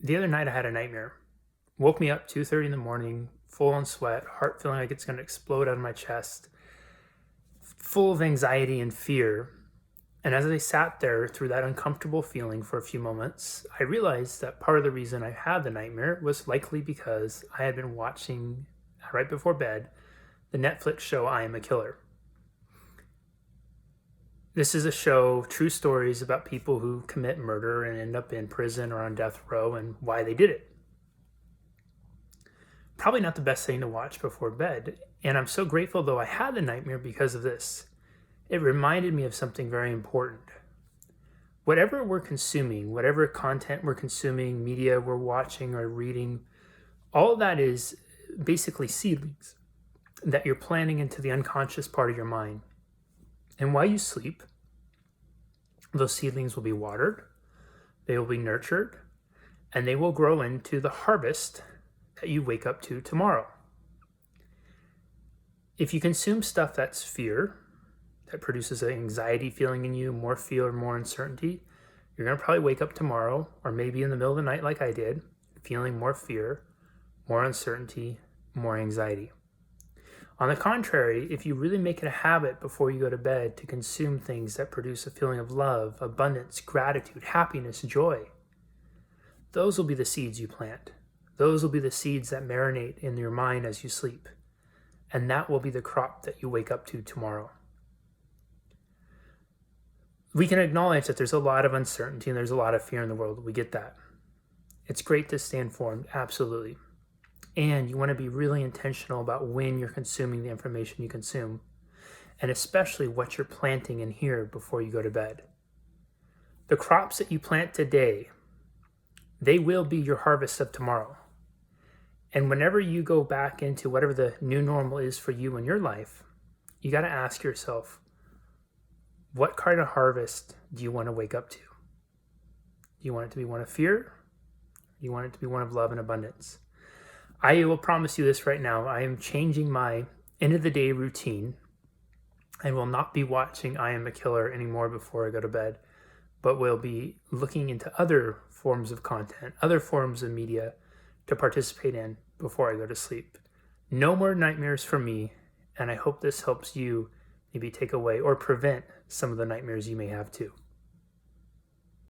The other night I had a nightmare. Woke me up 2:30 in the morning, full on sweat, heart feeling like it's going to explode out of my chest, full of anxiety and fear. And as I sat there through that uncomfortable feeling for a few moments, I realized that part of the reason I had the nightmare was likely because I had been watching right before bed the Netflix show I Am a Killer. This is a show, true stories about people who commit murder and end up in prison or on death row and why they did it. Probably not the best thing to watch before bed. And I'm so grateful, though, I had the nightmare because of this. It reminded me of something very important. Whatever we're consuming, whatever content we're consuming, media we're watching or reading, all of that is basically seedlings that you're planting into the unconscious part of your mind. And while you sleep, those seedlings will be watered, they will be nurtured, and they will grow into the harvest that you wake up to tomorrow. If you consume stuff that's fear, that produces an anxiety feeling in you, more fear, more uncertainty, you're going to probably wake up tomorrow, or maybe in the middle of the night like I did, feeling more fear, more uncertainty, more anxiety. On the contrary, if you really make it a habit before you go to bed to consume things that produce a feeling of love, abundance, gratitude, happiness, joy, those will be the seeds you plant. Those will be the seeds that marinate in your mind as you sleep. And that will be the crop that you wake up to tomorrow. We can acknowledge that there's a lot of uncertainty and there's a lot of fear in the world. We get that. It's great to stay informed, absolutely. And you want to be really intentional about when you're consuming the information you consume, and especially what you're planting in here before you go to bed. The crops that you plant today, they will be your harvest of tomorrow. And whenever you go back into whatever the new normal is for you in your life, you got to ask yourself, what kind of harvest do you want to wake up to? Do you want it to be one of fear? Do you want it to be one of love and abundance? I will promise you this right now. I am changing my end of the day routine. I will not be watching I Am a Killer anymore before I go to bed, but will be looking into other forms of content, other forms of media to participate in before I go to sleep. No more nightmares for me, and I hope this helps you maybe take away or prevent some of the nightmares you may have too.